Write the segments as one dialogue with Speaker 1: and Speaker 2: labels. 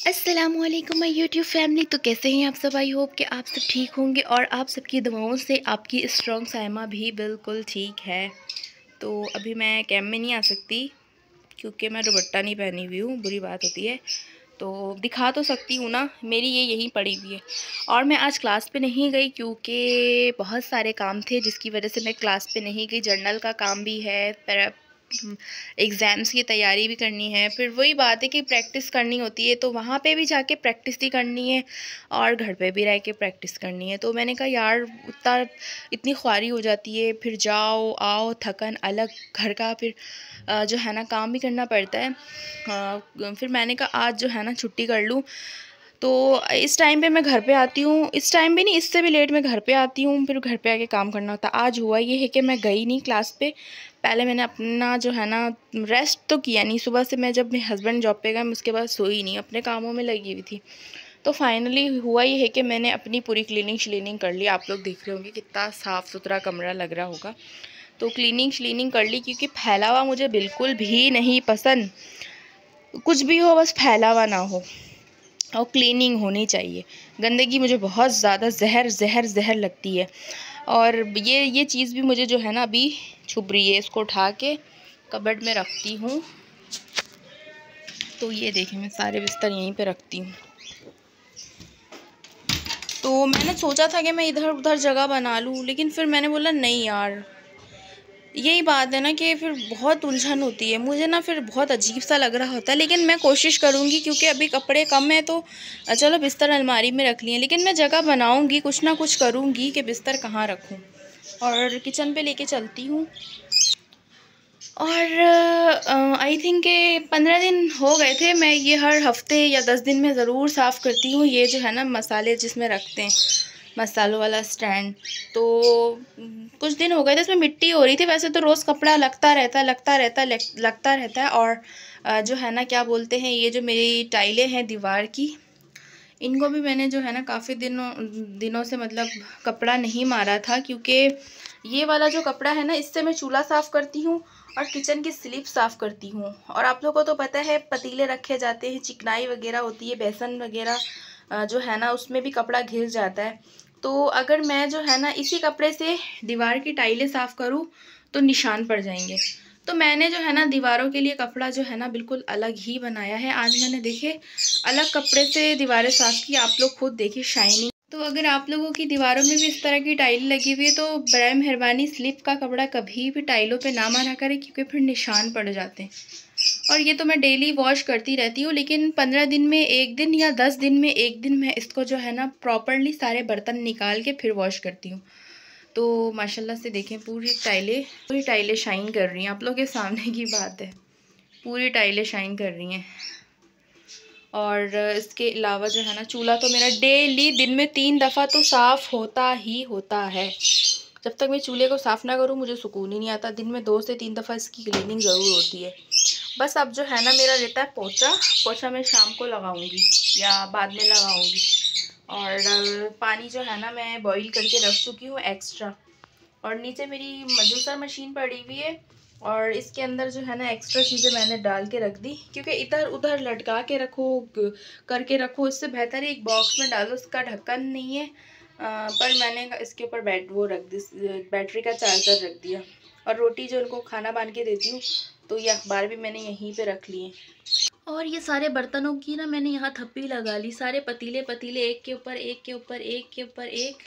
Speaker 1: अस्सलामुअलैकुम my YouTube family. तो कैसे हैं आप सब? आई होप कि आप सब ठीक होंगे और आप सबकी दुआओं से आपकी स्ट्रॉन्ग साइमा भी बिल्कुल ठीक है। तो अभी मैं कैम्प में नहीं आ सकती क्योंकि मैं दुपट्टा नहीं पहनी हुई हूँ, बुरी बात होती है। तो दिखा तो सकती हूँ ना, मेरी ये यहीं पड़ी हुई है। और मैं आज क्लास पे नहीं गई क्योंकि बहुत सारे काम थे जिसकी वजह से मैं क्लास पे नहीं गई। जर्नल का काम भी है, एग्ज़ाम्स की तैयारी भी करनी है, फिर वही बात है कि प्रैक्टिस करनी होती है, तो वहाँ पे भी जाके प्रैक्टिस ही करनी है और घर पे भी रह के प्रैक्टिस करनी है। तो मैंने कहा यार इतनी ख्वारी हो जाती है, फिर जाओ आओ थकन अलग, घर का फिर जो है ना काम भी करना पड़ता है। फिर मैंने कहा आज जो है ना छुट्टी कर लूँ। तो इस टाइम पे मैं घर पे आती हूँ, इस टाइम पे नहीं, इससे भी लेट मैं घर पे आती हूँ, फिर घर पे आके काम करना होता है। आज हुआ ये है कि मैं गई नहीं क्लास पे। पहले मैंने अपना जो है ना रेस्ट तो किया नहीं, सुबह से मैं जब मेरे हस्बैंड जॉब पे गए मैं उसके बाद सोई नहीं, अपने कामों में लगी हुई थी। तो फाइनली हुआ ये है कि मैंने अपनी पूरी क्लीनिंग कर ली। आप लोग देख रहे होंगे कितना साफ़ सुथरा कमरा लग रहा होगा। तो क्लीनिंग कर ली क्योंकि फैला हुआ मुझे बिल्कुल भी नहीं पसंद। कुछ भी हो बस फैला हुआ ना हो और क्लीनिंग होनी चाहिए। गंदगी मुझे बहुत ज़्यादा जहर लगती है। और ये चीज़ भी मुझे जो है ना अभी छुप रही है। इसको उठा के कबर्ड में रखती हूँ। तो ये देखें, मैं सारे बिस्तर यहीं पे रखती हूँ। तो मैंने सोचा था कि मैं इधर उधर जगह बना लूँ, लेकिन फिर मैंने बोला नहीं यार, यही बात है ना कि फिर बहुत उलझन होती है मुझे ना, फिर बहुत अजीब सा लग रहा होता है। लेकिन मैं कोशिश करूँगी क्योंकि अभी कपड़े कम है, तो चलो बिस्तर अलमारी में रख लिए, लेकिन मैं जगह बनाऊँगी, कुछ ना कुछ करूँगी कि बिस्तर कहाँ रखूँ। और किचन पे लेके चलती हूँ। और आई थिंक के 15 दिन हो गए थे। मैं ये हर हफ्ते या 10 दिन में ज़रूर साफ़ करती हूँ। ये जो है ना मसाले जिसमें रखते हैं, मसालों वाला स्टैंड, तो कुछ दिन हो गए थे इसमें मिट्टी हो रही थी। वैसे तो रोज़ कपड़ा लगता रहता है। और जो है ना क्या बोलते हैं, ये जो मेरी टाइलें हैं दीवार की, इनको भी मैंने जो है ना काफ़ी दिनों से मतलब कपड़ा नहीं मारा था, क्योंकि ये वाला जो कपड़ा है ना इससे मैं चूल्हा साफ़ करती हूँ और किचन की स्लिप साफ़ करती हूँ। और आप लोगों को तो पता है पतीले रखे जाते हैं, चिकनाई वगैरह होती है, बेसन वगैरह जो है ना उसमें भी कपड़ा घिस जाता है। तो अगर मैं जो है ना इसी कपड़े से दीवार की टाइलें साफ़ करूँ तो निशान पड़ जाएंगे। तो मैंने जो है ना दीवारों के लिए कपड़ा जो है ना बिल्कुल अलग ही बनाया है। आज मैंने देखे अलग कपड़े से दीवारें साफ़ की, आप लोग खुद देखिए शाइनिंग। तो अगर आप लोगों की दीवारों में भी इस तरह की टाइल लगी हुई है तो बराए मेहरबानी स्लिप का कपड़ा कभी भी टाइलों पे ना मारा करें, क्योंकि फिर निशान पड़ जाते हैं। और ये तो मैं डेली वॉश करती रहती हूँ, लेकिन 15 दिन में एक दिन या 10 दिन में एक दिन मैं इसको जो है ना प्रॉपरली सारे बर्तन निकाल के फिर वॉश करती हूँ। तो माशाल्लाह से देखें पूरी टाइलें शाइन कर रही हैं। आप लोगों के सामने की बात है, पूरी टाइलें शाइन कर रही हैं। और इसके अलावा जो है ना चूल्हा तो मेरा डेली दिन में 3 दफ़ा तो साफ़ होता ही होता है। जब तक मैं चूल्हे को साफ़ ना करूँ मुझे सुकून ही नहीं आता। दिन में 2 से 3 दफ़ा इसकी क्लीनिंग ज़रूर होती है। बस अब जो है ना मेरा रहता है पोछा मैं शाम को लगाऊंगी या बाद में लगाऊंगी। और पानी जो है ना मैं बॉईल करके रख चुकी हूँ एक्स्ट्रा। और नीचे मेरी जूसर मशीन पड़ी हुई है और इसके अंदर जो है ना एक्स्ट्रा चीज़ें मैंने डाल के रख दी, क्योंकि इधर उधर लटका के रखो करके रखो, इससे बेहतर है एक बॉक्स में डालो। इसका ढक्कन नहीं है पर मैंने इसके ऊपर बैटरी का चार्जर रख दिया। और रोटी जो उनको खाना बांध के देती हूँ तो ये अखबार भी मैंने यहीं पे रख लिए। और ये सारे बर्तनों की ना मैंने यहाँ थप्पी लगा ली, सारे पतीले एक के ऊपर एक।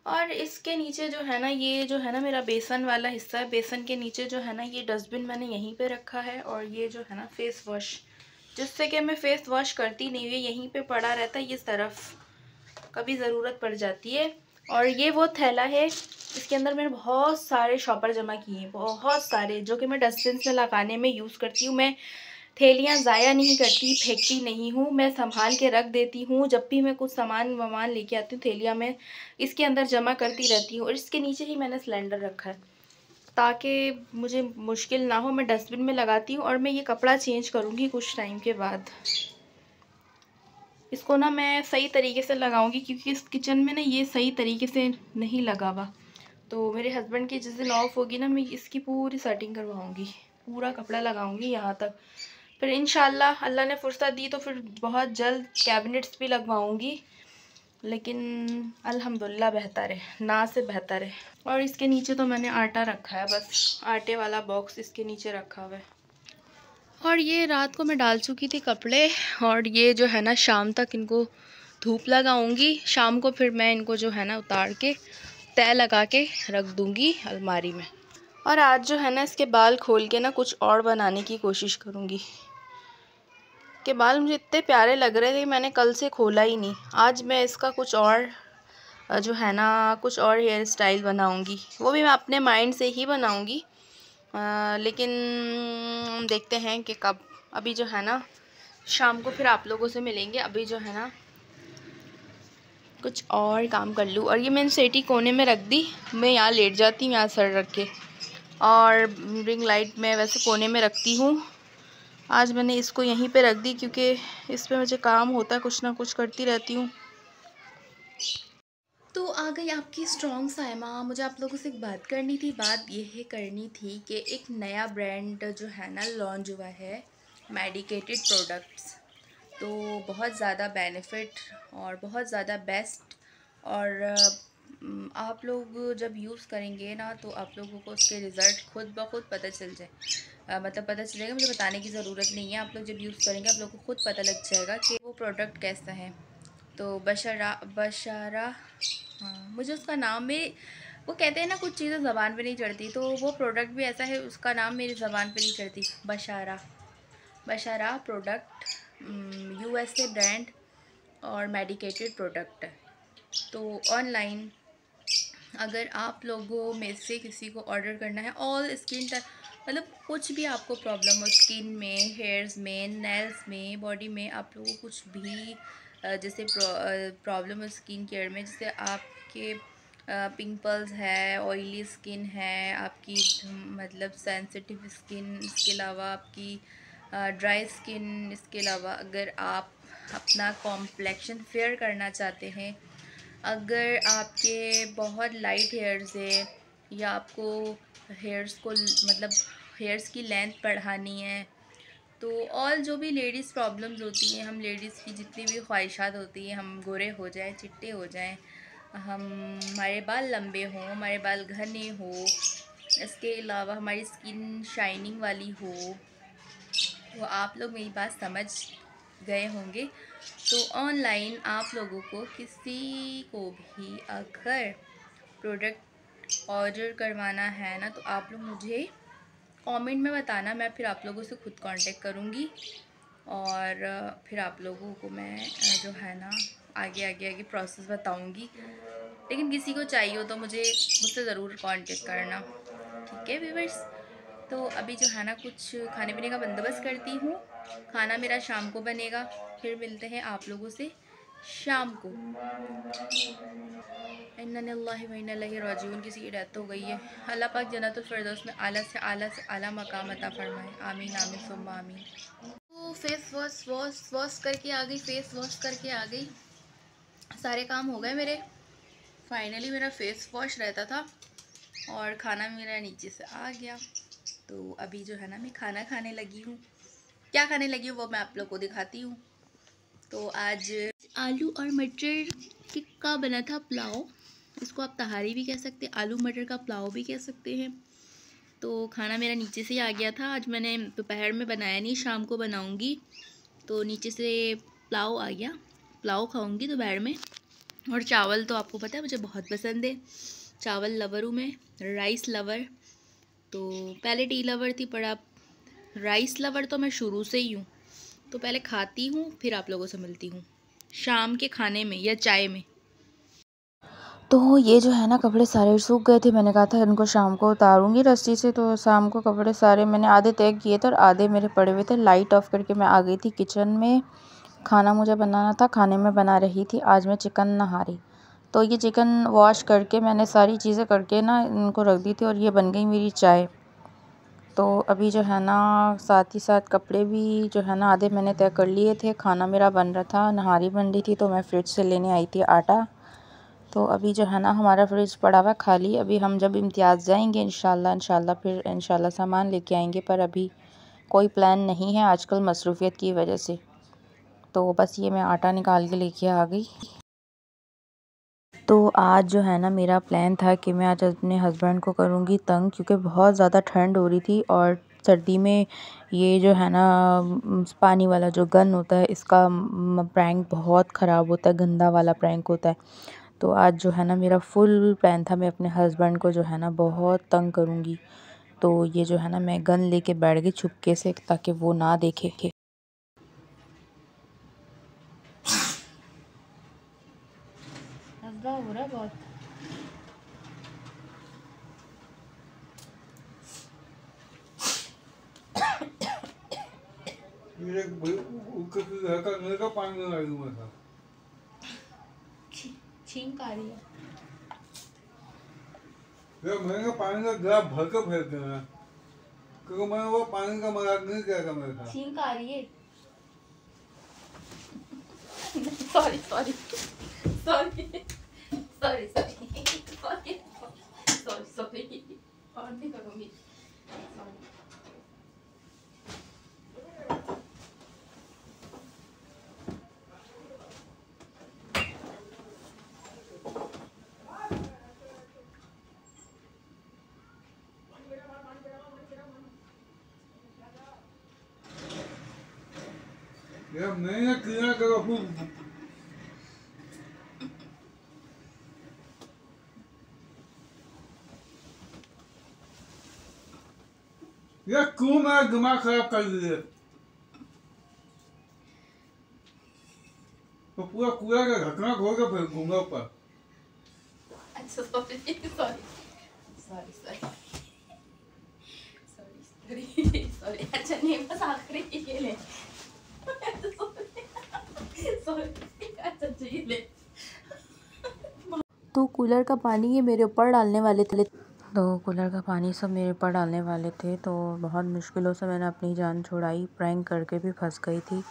Speaker 1: और इसके नीचे जो है ना ये जो है ना मेरा बेसन वाला हिस्सा है, बेसन के नीचे जो है ना ये डस्टबिन मैंने यहीं पे रखा है। और ये जो है ना फेस वॉश, जिससे कि मैं फेस वॉश करती नहीं हुई यहीं पे पड़ा रहता है, ये तरफ कभी ज़रूरत पड़ जाती है। और ये वो थैला है, इसके अंदर मैंने बहुत सारे शॉपर जमा किए हैं, बहुत सारे, जो कि मैं डस्टबिन में लगाने में यूज़ करती हूँ। मैं थैलियाँ ज़ाया नहीं करती, फेंकती नहीं हूँ, मैं संभाल के रख देती हूँ। जब भी मैं कुछ सामान लेके आती हूँ थैलियाँ में इसके अंदर जमा करती रहती हूँ। और इसके नीचे ही मैंने सिलेंडर रखा है ताकि मुझे मुश्किल ना हो। मैं डस्टबिन में लगाती हूँ और मैं ये कपड़ा चेंज करूँगी कुछ टाइम के बाद। इसको ना मैं सही तरीके से लगाऊंगी क्योंकि इस किचन में ना ये सही तरीके से नहीं लगा हुआ। तो मेरे हस्बैंड की जिस दिन ऑफ होगी ना मैं इसकी पूरी सेटिंग करवाऊंगी, पूरा कपड़ा लगाऊंगी यहाँ तक, फिर इंशाल्लाह अल्लाह ने फुर्सत दी तो फिर बहुत जल्द कैबिनेट्स भी लगवाऊंगी, लेकिन अल्हम्दुलिल्लाह बेहतर है, ना से बेहतर है। और इसके नीचे तो मैंने आटा रखा है, बस आटे वाला बॉक्स इसके नीचे रखा हुआ है। और ये रात को मैं डाल चुकी थी कपड़े, और ये जो है ना शाम तक इनको धूप लगाऊंगी। शाम को फिर मैं इनको जो है ना उतार के तय लगा के रख दूंगी अलमारी में। और आज जो है ना इसके बाल खोल के ना कुछ और बनाने की कोशिश करूँगी। के बाल मुझे इतने प्यारे लग रहे थे, मैंने कल से खोला ही नहीं। आज मैं इसका कुछ और जो है ना कुछ और हेयर स्टाइल बनाऊंगी, वो भी मैं अपने माइंड से ही बनाऊंगी, लेकिन देखते हैं कि कब। अभी जो है ना शाम को फिर आप लोगों से मिलेंगे। अभी जो है ना कुछ और काम कर लूँ। और ये मैंने सेटी कोने में रख दी, मैं यहाँ लेट जाती हूँ यहाँ सर रख के। और रिंग लाइट मैं वैसे कोने में रखती हूँ, आज मैंने इसको यहीं पे रख दी क्योंकि इस पे मुझे काम होता है, कुछ ना कुछ करती रहती हूँ। तो आ गई आपकी स्ट्रॉन्ग साइमा। मुझे आप लोगों से एक बात करनी थी। बात ये करनी थी कि एक नया ब्रांड जो है ना लॉन्च हुआ है, मेडिकेटेड प्रोडक्ट्स। तो बहुत ज़्यादा बेनिफिट और बहुत ज़्यादा बेस्ट, और आप लोग जब यूज़ करेंगे ना तो आप लोगों को उसके रिज़ल्ट खुद ब खुद पता चल जाए, मतलब पता चलेगा, मुझे बताने की ज़रूरत नहीं है। आप लोग जब यूज़ करेंगे आप लोग को खुद पता लग जाएगा कि वो प्रोडक्ट कैसा है। तो बशारा, हाँ मुझे उसका नाम में, वो कहते हैं ना कुछ चीज़ें ज़बान पे नहीं चढ़ती, तो वो प्रोडक्ट भी ऐसा है, उसका नाम मेरी ज़बान पे नहीं चढ़ती। बशारा प्रोडक्ट USA ब्रांड और मेडिकेटेड प्रोडक्ट है। तो ऑनलाइन अगर आप लोगों में से किसी को ऑर्डर करना है, ऑल स्किन मतलब कुछ भी आपको प्रॉब्लम हो स्किन में, हेयर्स में, नेल्स में, बॉडी में, आप लोगों को कुछ भी जैसे प्रॉब्लम हो स्किन केयर में, जैसे आपके पिंपल्स है, ऑयली स्किन है, आपकी मतलब सेंसिटिव स्किन, इसके अलावा आपकी ड्राई स्किन, इसके अलावा अगर आप अपना कॉम्प्लेक्शन फेयर करना चाहते हैं, अगर आपके बहुत लाइट हेयर्स है, या आपको हेयर्स को मतलब हेयर्स की लेंथ बढ़ानी है, तो और जो भी लेडीज़ प्रॉब्लम्स होती हैं, हम लेडीज़ की जितनी भी ख्वाहिशात होती हैं, हम गोरे हो जाएं, चिट्टे हो जाएं, हमारे बाल लंबे हों, हमारे बाल घने हो, इसके अलावा हमारी स्किन शाइनिंग वाली हो, वो आप लोग मेरी बात समझ गए होंगे। तो ऑनलाइन आप लोगों को किसी को भी अगर प्रोडक्ट ऑर्डर करवाना है ना, तो आप लोग मुझे कमेंट में बताना, मैं फिर आप लोगों से खुद कांटेक्ट करूँगी, और फिर आप लोगों को मैं जो है ना आगे प्रोसेस बताऊँगी। लेकिन किसी को चाहिए हो तो मुझसे ज़रूर कांटेक्ट करना, ठीक है व्यूअर्स। तो अभी जो है ना कुछ खाने पीने का बंदोबस्त करती हूँ, खाना मेरा शाम को बनेगा। फिर मिलते हैं आप लोगों से शाम को। इन्ना लिल्लाहि व इन्ना इलैहि राजिऊन, किसी की डेथ हो गई है, अल्लाह पाक जन्नतुल फिरदौस में आला से आला मकाम अता फरमाए, आमीन आमीन सुम्मा आमीन। तो फेस वॉश करके आ गई, फेस वॉश करके आ गई, सारे काम हो गए मेरे। फाइनली मेरा फेस वॉश रहता था और खाना मेरा नीचे से आ गया। तो अभी जो है ना मैं खाना खाने लगी हूँ। क्या खाने लगी हूँ वो मैं आप लोग को दिखाती हूँ। तो आज आलू और मटर का बना था पुलाव, इसको आप तहारी भी कह सकते हैं, आलू मटर का पुलाव भी कह सकते हैं। तो खाना मेरा नीचे से ही आ गया था। आज मैंने दोपहर में बनाया नहीं, शाम को बनाऊंगी। तो नीचे से पुलाव आ गया, पुलाव खाऊंगी दोपहर में। और चावल तो आपको पता है मुझे बहुत पसंद है, चावल लवर हूँ मैं, राइस लवर। तो पहले टी लवर थी, पर अब राइस लवर तो मैं शुरू से ही हूँ। तो पहले खाती हूँ, फिर आप लोगों से मिलती हूँ शाम के खाने में या चाय में। तो ये जो है ना कपड़े सारे सूख गए थे, मैंने कहा था इनको शाम को उतारूंगी रस्सी से। तो शाम को कपड़े सारे मैंने आधे तय किए थे और आधे मेरे पड़े हुए थे। लाइट ऑफ करके मैं आ गई थी किचन में, खाना मुझे बनाना था, खाने में बना रही थी आज मैं चिकन नहारी। तो ये चिकन वॉश करके मैंने सारी चीज़ें करके ना इनको रख दी थी, और ये बन गई मेरी चाय। तो अभी जो है ना साथ ही साथ कपड़े भी जो है ना आधे मैंने तय कर लिए थे, खाना मेरा बन रहा था, नहारी बन रही थी। तो मैं फ्रिज से लेने आई थी आटा। तो अभी जो है ना हमारा फ्रिज पड़ा हुआ खाली। अभी हम जब इम्तियाज़ जाएंगे इंशाल्लाह फिर इंशाल्लाह सामान लेके आएंगे, पर अभी
Speaker 2: कोई प्लान नहीं है आजकल मसरूफ़ियत की वजह से। तो बस ये मैं आटा निकाल के लेके आ गई। तो आज जो है ना मेरा प्लान था कि मैं आज अपने हस्बैंड को करूँगी तंग, क्योंकि बहुत ज़्यादा ठंड हो रही थी और सर्दी में ये जो है ना पानी वाला जो गन होता है इसका प्रैंक बहुत ख़राब होता है, गंदा वाला प्रैंक होता है। तो आज जो है ना मेरा फुल प्लान था, मैं अपने हस्बैंड को जो है ना बहुत तंग करूँगी। तो ये जो है ना मैं गन लेके बैठ गई छुपके से, ताकि वो ना देखे।
Speaker 1: हो रहा है बहुत। छींक आ रही है।
Speaker 3: मैंने पानी का गिलास भर के फेंक देना, क्योंकि मैंने वो पानी का मजाक नहीं किया था मेरे साथ।
Speaker 1: छींक आ रही है। Sorry sorry sorry sorry sorry sorry sorry और नहीं करूँगी।
Speaker 3: यार मैंने किया करो यार, क्यों मेरा दिमाग खराब कर दिए? तो पूरा कूड़ा का ढक्कना खोल के फेंकूंगा ऊपर।
Speaker 1: अच्छा sorry sorry sorry sorry sorry sorry. अच्छा नहीं, बस आखिरी ये ले। सॉरी अच्छा ये ले।
Speaker 2: तो कूलर का पानी ये मेरे ऊपर डालने वाले थे, तो कूलर का पानी सब मेरे ऊपर डालने वाले थे। तो बहुत मुश्किलों से मैंने अपनी जान छुड़ाई, प्रैंक करके भी फंस गई थी।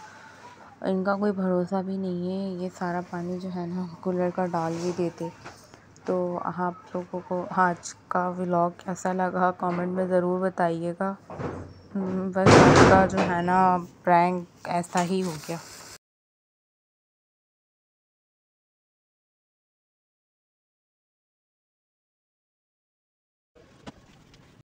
Speaker 2: इनका कोई भरोसा भी नहीं है, ये सारा पानी जो है ना कूलर का डाल भी देते। तो आप लोगों को आज का व्लॉग कैसा लगा कमेंट में ज़रूर बताइएगा। बस आज का जो है ना प्रैंक ऐसा ही हो गया।